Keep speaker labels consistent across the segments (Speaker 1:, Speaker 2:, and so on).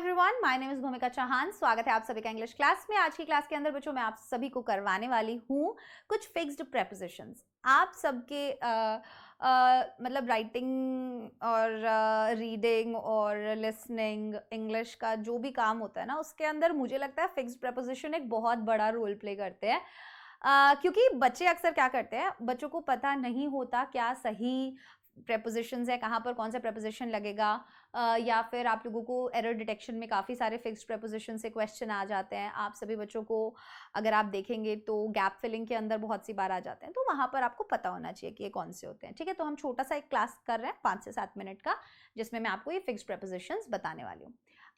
Speaker 1: Everyone, my name is भूमिका चौहान। स्वागत है आप सभी का इंग्लिश क्लास में। आज की क्लास के अंदर बच्चों मैं आप सभी को करवाने वाली हूँ कुछ फिक्स्ड प्रेपोजिशंस। आप सबके मतलब राइटिंग और रीडिंग और लिसनिंग इंग्लिश का जो भी काम होता है ना, उसके अंदर मुझे लगता है फिक्स्ड प्रेपोजिशन एक बहुत बड़ा रोल प्ले करते हैं। क्योंकि बच्चे अक्सर क्या करते हैं, बच्चों को पता नहीं होता क्या सही प्रेपोजिशंस है, कहाँ पर कौन सा प्रेपोजिशन लगेगा, या फिर आप लोगों को एरर डिटेक्शन में काफ़ी सारे फिक्स्ड प्रेपोजिशन से क्वेश्चन आ जाते हैं। आप सभी बच्चों को अगर आप देखेंगे तो गैप फिलिंग के अंदर बहुत सी बार आ जाते हैं, तो वहाँ पर आपको पता होना चाहिए कि ये कौन से होते हैं। ठीक है, तो हम छोटा सा एक क्लास कर रहे हैं 5 से 7 मिनट का, जिसमें मैं आपको ये फिक्स्ड प्रेपोजिशंस बताने वाली हूँ।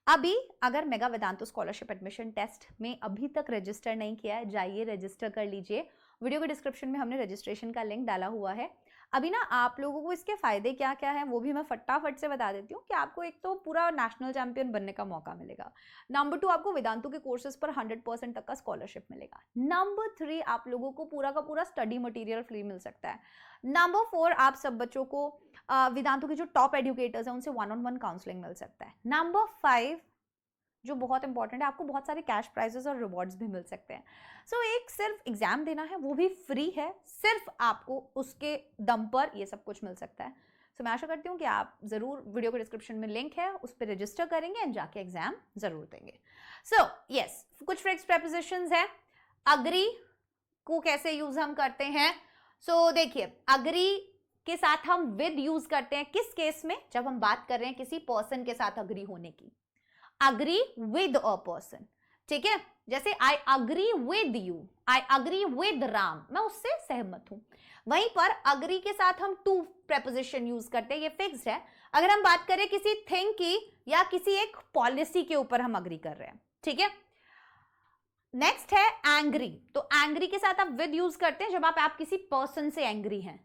Speaker 1: अभी अगर mega Vedantu scholarship admission test में अभी तक रजिस्टर नहीं किया है, जाइए रजिस्टर कर लीजिए। वीडियो के डिस्क्रिप्शन में हमने रजिस्ट्रेशन का लिंक डाला हुआ है। अभी ना आप लोगों को इसके फायदे क्या क्या हैं वो भी मैं फटाफट से बता देती हूँ कि आपको एक तो पूरा नेशनल चैंपियन बनने का मौका मिलेगा। नंबर 2, आपको वेदांतु के कोर्सेज पर 100% तक का स्कॉलरशिप मिलेगा। नंबर 3, आप लोगों को पूरा का पूरा स्टडी मटेरियल फ्री मिल सकता है। नंबर 4, आप सब बच्चों को वेदांतु के जो टॉप एजुकेटर्स हैं उनसे 1-on-1 काउंसलिंग मिल सकता है। नंबर 5, जो बहुत इंपॉर्टेंट है, आपको बहुत सारे कैश प्राइजेस और रिवॉर्ड्स भी मिल सकते हैं। सो एक सिर्फ एग्जाम देना है, वो भी फ्री है, सिर्फ आपको उसके दम पर ये सब कुछ मिल सकता है। सो मैं आशा करती हूँ कि आप जरूर, वीडियो के डिस्क्रिप्शन में लिंक है, उस पर रजिस्टर करेंगे एंड जाके एग्जाम जरूर देंगे। सो यस, कुछ फिक्स्ड प्रेपोजिशंस है। अग्री को कैसे यूज हम करते हैं? सो देखिए, अग्री के साथ हम विद यूज करते हैं किस केस में? जब हम बात कर रहे हैं किसी पर्सन के साथ अग्री होने की। अग्री विद अ पर्सन, ठीक है। जैसे I agree with you, I agree with Ram, मैं उससे सहमत हूं। वहीं पर अग्री के साथ हम टू प्रेपोजिशन यूज करते हैं, ये फिक्स्ड है। अगर हम बात करें किसी थिंग की या किसी एक पॉलिसी के ऊपर हम अग्री कर रहे हैं, ठीक है। नेक्स्ट है एंग्री, तो एंग्री के साथ आप विद यूज करते हैं जब आप किसी पर्सन से एंग्री हैं।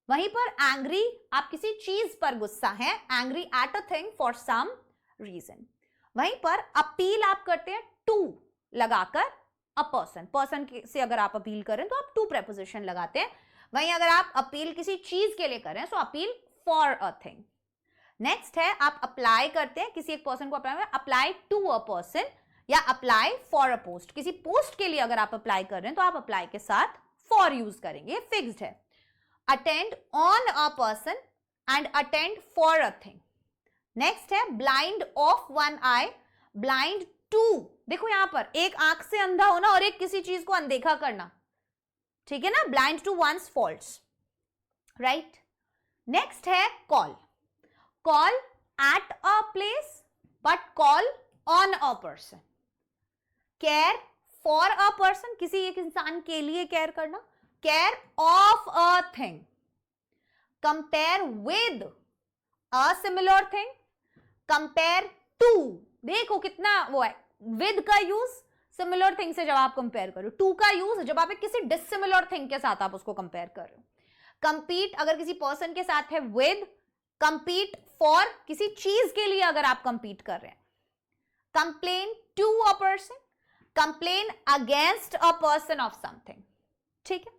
Speaker 1: वहीं पर एंग्री, आप किसी चीज पर गुस्सा हैं, angry at a thing for some reason. वहीं पर अपील आप करते हैं टू लगाकर अ पर्सन, पर्सन से अगर आप अपील करें तो आप टू प्रेपोजिशन लगाते हैं। वहीं अगर आप अपील किसी चीज के लिए करें तो appeal for a thing. Next है आप अप्लाई करते हैं, किसी एक पर्सन को अप्लाई टू अ पर्सन या अप्लाई फॉर अ पोस्ट। किसी पोस्ट के लिए अगर आप अप्लाई कर रहे हैं तो आप अप्लाई के साथ फॉर यूज करेंगे, फिक्स्ड है। Attend on a person and attend for a thing. Next है blind of one eye, blind to, देखो यहां पर एक आंख से अंधा होना और एक किसी चीज को अनदेखा करना, ठीक है ना, blind to one's faults, right. Next है call, call at a place but call on a person. Care for a person, किसी एक इंसान के लिए केयर करना, care of a thing. Compare with a similar thing, compare to, देखो कितना वो है, विद का यूज सिमिलर थिंग से जब आप कंपेयर करो, टू का यूज जब आप किसी डिसिमिलर थिंग के साथ आप उसको कंपेयर कर रहे हो। कंपीट अगर किसी पर्सन के साथ है विद, कंपीट फॉर किसी चीज के लिए अगर आप कंपीट कर रहे हैं। Complain to a person, complain against a person of something, ठीक है।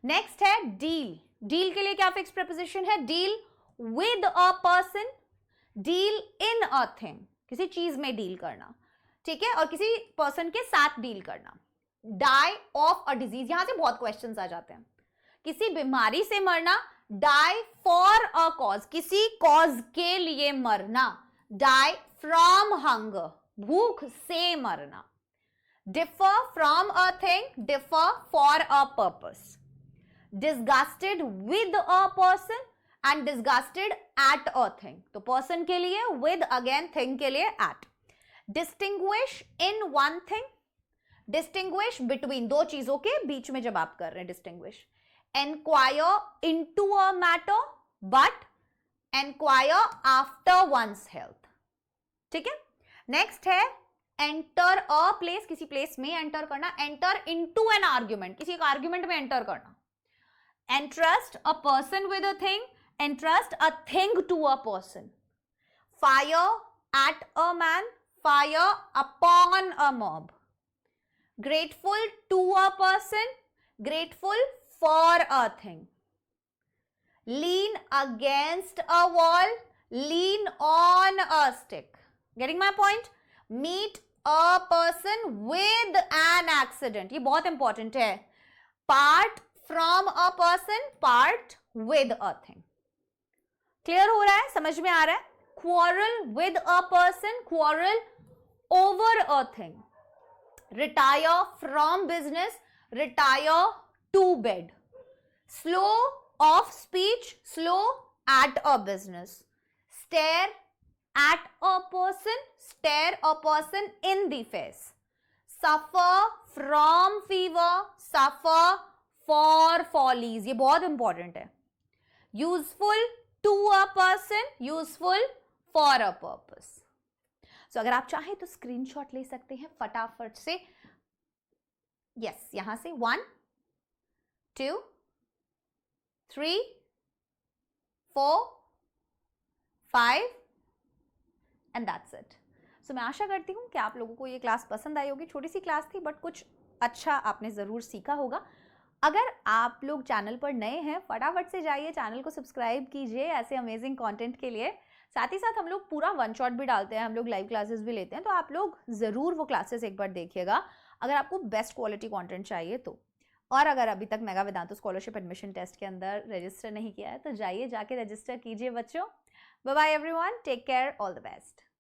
Speaker 1: नेक्स्ट है डील, डील के लिए क्या फिक्स प्रेपोजिशन है? Deal with a person, deal in a thing, किसी चीज में डील करना, ठीक है, और किसी पर्सन के साथ डील करना। डाई ऑफ अ डिजीज, यहां से बहुत क्वेश्चंस आ जाते हैं। किसी बीमारी से मरना, डाई फॉर अ कॉज, किसी कॉज के लिए मरना। डाई फ्रॉम हंगर, भूख से मरना। Differ from a thing, differ for a purpose. Disgusted with a person and disgusted at a thing, तो पर्सन के लिए विद, अगेन थिंग के लिए at. Distinguish in one thing, distinguish between, दो चीजों के बीच में जब आप कर रहे हैं distinguish. Enquire into a matter but enquire after one's health, ठीक है। नेक्स्ट है एंटर अ प्लेस, किसी प्लेस में एंटर करना। एंटर इनटू एन आर्ग्यूमेंट, किसी एक आर्ग्यूमेंट में एंटर करना। Entrust a person with a thing, entrust a thing to a person. Fire at a man, fire upon a mob. Grateful to a person, grateful for a thing. Lean against a wall, lean on a stick. Getting my point? Meet a person with an accident, ये बहुत important है. Part from a person, part with a thing. Clear हो रहा है, समझ में आ रहा है? Quarrel with a person, quarrel over a thing. Retire from business, retire to bed. Slow of speech, slow at a business. Stare at a person, stare a person in the face. Suffer from fever, suffer for follies, ये बहुत important है. Useful to a person, useful for a purpose. So अगर आप चाहें तो screenshot ले सकते हैं फटाफट से. यस, यहां से 1 2 3 4 5 एंड दैट्स इट. सो मैं आशा करती हूँ कि आप लोगों को ये क्लास पसंद आई होगी. छोटी सी क्लास थी बट कुछ अच्छा आपने ज़रूर सीखा होगा. अगर आप लोग चैनल पर नए हैं, फटाफट से जाइए चैनल को सब्सक्राइब कीजिए ऐसे अमेजिंग कंटेंट के लिए. साथ ही साथ हम लोग पूरा वन शॉट भी डालते हैं, हम लोग लाइव क्लासेस भी लेते हैं, तो आप लोग ज़रूर वो क्लासेस एक बार देखिएगा अगर आपको बेस्ट क्वालिटी कंटेंट चाहिए तो. और अगर अभी तक मेगा वेदांतो स्कॉलरशिप एडमिशन टेस्ट के अंदर रजिस्टर नहीं किया है तो जाइए, जाके रजिस्टर कीजिए बच्चों. Bye bye everyone, take care, all the best.